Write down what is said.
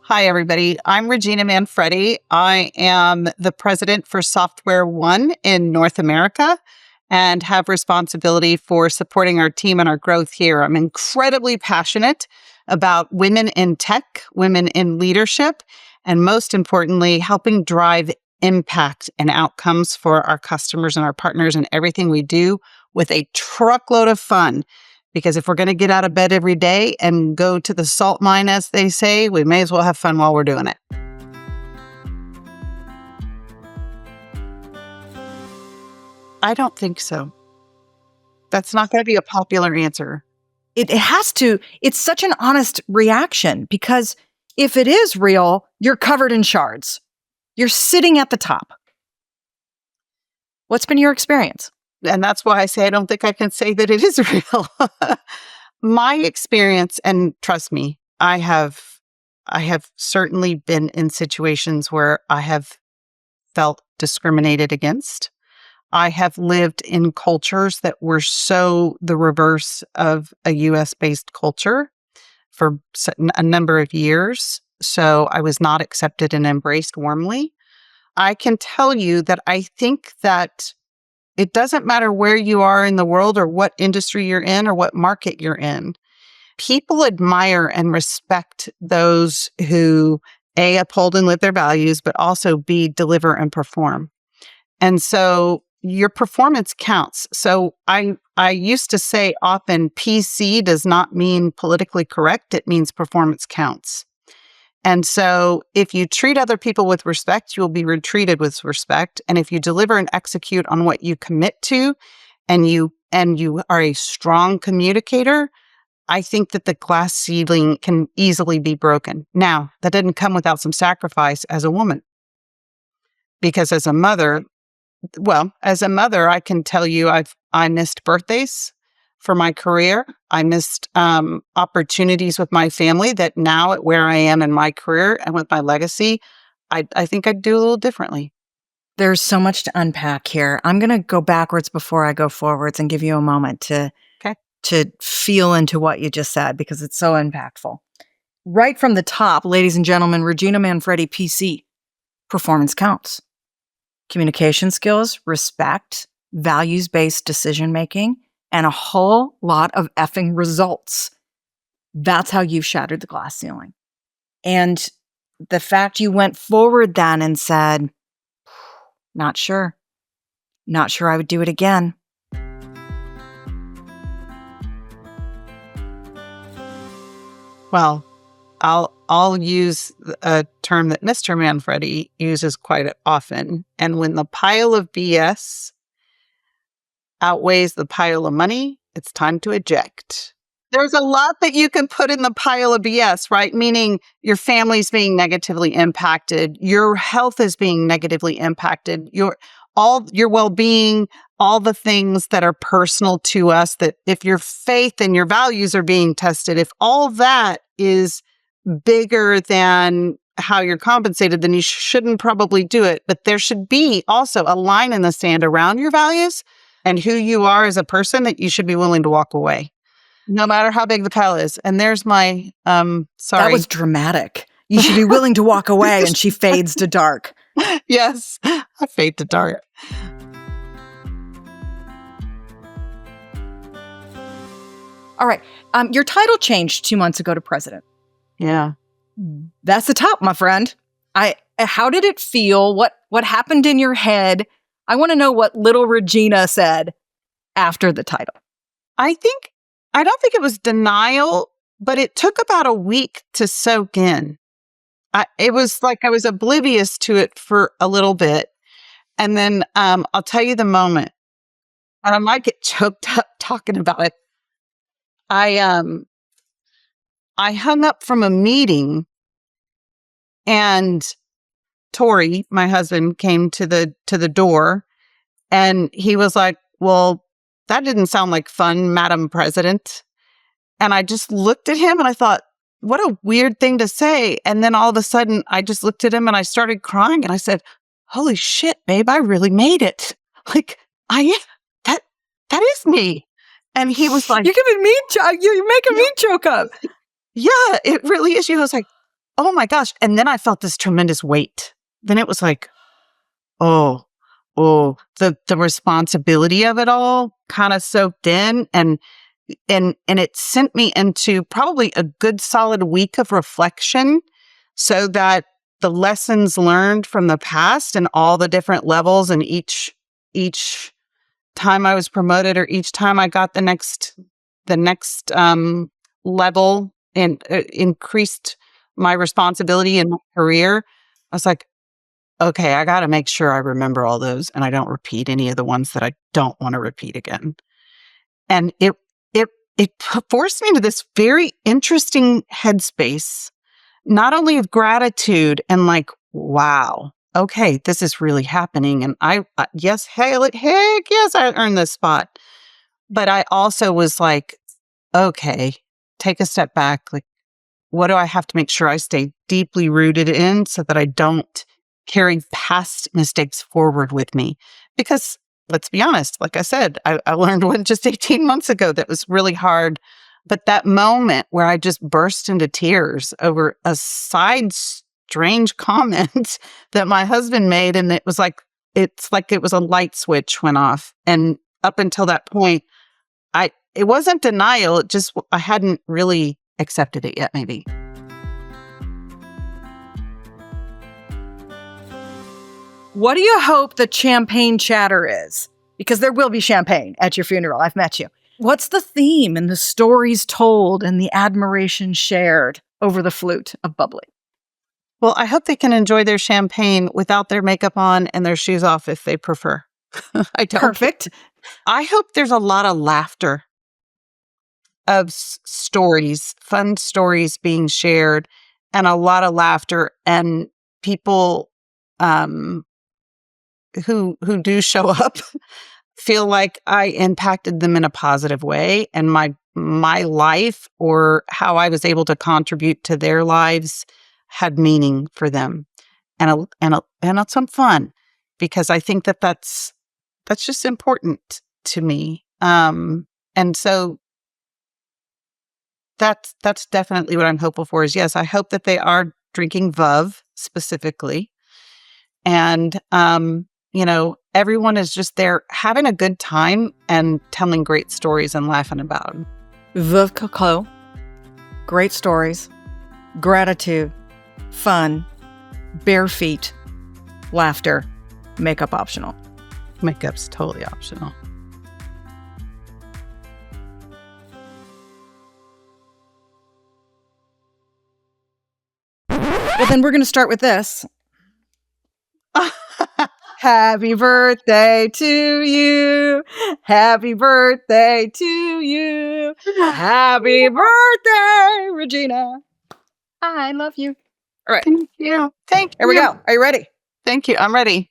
Hi, everybody. I'm Regina Manfredi. I am the president for SoftwareONE in North America and have responsibility for supporting our team and our growth here. I'm incredibly passionate about women in tech, women in leadership, and most importantly, helping drive impact and outcomes for our customers and our partners and everything we do with a truckload of fun. Because if we're going to get out of bed every day and go to the salt mine, as they say, we may as well have fun while we're doing it. I don't think so. That's not going to be a popular answer. It has to. It's such an honest reaction because if it is real, you're covered in shards. You're sitting at the top. What's been your experience? And that's why I say I don't think I can say that it is real. My experience, and trust me, I have certainly been in situations where I have felt discriminated against. I have lived in cultures that were so the reverse of a US-based culture for a number of years. So I was not accepted and embraced warmly. I can tell you that I think that it doesn't matter where you are in the world or what industry you're in or what market you're in. People admire and respect those who, A, uphold and live their values, but also B, deliver and perform. And so your performance counts. So I used to say often PC does not mean politically correct. It means performance counts. And so if you treat other people with respect, you will be treated with respect. And if you deliver and execute on what you commit to and you are a strong communicator, I think that the glass ceiling can easily be broken. Now, that didn't come without some sacrifice as a woman. Because as a mother, I can tell you I missed birthdays for my career. I missed opportunities with my family that now at where I am in my career and with my legacy, I think I'd do a little differently. There's so much to unpack here. I'm going to go backwards before I go forwards and give you a moment to feel into what you just said because it's so impactful. Right from the top, ladies and gentlemen, Regina Manfredi, PC, performance counts. Communication skills, respect, values-based decision-making, and a whole lot of effing results. That's how you've shattered the glass ceiling. And the fact you went forward then and said, not sure I would do it again. Well, I'll use a term that Mr. Manfredi uses quite often. And when the pile of BS outweighs the pile of money, it's time to eject. There's a lot that you can put in the pile of BS, right? Meaning your family's being negatively impacted, your health is being negatively impacted, your well-being, all the things that are personal to us, that if your faith and your values are being tested, if all that is bigger than how you're compensated, then you shouldn't probably do it. But there should be also a line in the sand around your values and who you are as a person that you should be willing to walk away, no matter how big the pile is. And there's my, sorry. That was dramatic. You should be willing to walk away, and she fades to dark. Yes, I fade to dark. All right. Your title changed 2 months ago to president. Yeah. That's the top, my friend. How did it feel? What happened in your head? I want to know what little Regina said after the title. I don't think it was denial, but it took about a week to soak in. It was like I was oblivious to it for a little bit. And then I'll tell you the moment. And I might get choked up talking about it. I hung up from a meeting and Tori, my husband, came to the door and he was like, "Well, that didn't sound like fun, Madam President." And I just looked at him and I thought, what a weird thing to say. And then all of a sudden I just looked at him and I started crying and I said, "Holy shit, babe, I really made it. Like, that is me." And he was like, You're making me choke up. "Yeah, it really is you." I was like, oh my gosh. And then I felt this tremendous weight. Then it was like, oh, the responsibility of it all kind of soaked in, and it sent me into probably a good solid week of reflection, so that the lessons learned from the past and all the different levels, and each time I was promoted, or each time I got the next level, and increased my responsibility in my career, I was like, okay, I got to make sure I remember all those, and I don't repeat any of the ones that I don't want to repeat again. And it forced me into this very interesting headspace, not only of gratitude and like, wow, okay, this is really happening. And yes, heck yes, I earned this spot. But I also was like, okay, take a step back. Like, what do I have to make sure I stay deeply rooted in, so that I don't carry past mistakes forward with me? Because let's be honest, like I said, I learned one just 18 months ago that was really hard. But that moment where I just burst into tears over a strange comment that my husband made, and it's like it was a light switch went off. And up until that point, it wasn't denial. It just, I hadn't really accepted it yet, maybe. What do you hope the champagne chatter is? Because there will be champagne at your funeral. I've met you. What's the theme and the stories told and the admiration shared over the flute of bubbly? Well, I hope they can enjoy their champagne without their makeup on and their shoes off if they prefer. I don't. Perfect. I hope there's a lot of laughter, of stories, fun stories being shared, and a lot of laughter, and people who do show up feel like I impacted them in a positive way, and my life, or how I was able to contribute to their lives, had meaning for them, and some fun, because I think that's just important to me. And so that's definitely what I'm hopeful for. Is, yes, I hope that they are drinking Veuve specifically, and everyone is just there having a good time and telling great stories and laughing about them. Veuve Clicquot, great stories, gratitude, fun, bare feet, laughter, makeup optional. Makeup's totally optional. Well, then we're going to start with this. Happy birthday to you. Happy birthday to you. Happy birthday, Regina. I love you. All right. Thank you. Here we go. Are you ready? Thank you. I'm ready.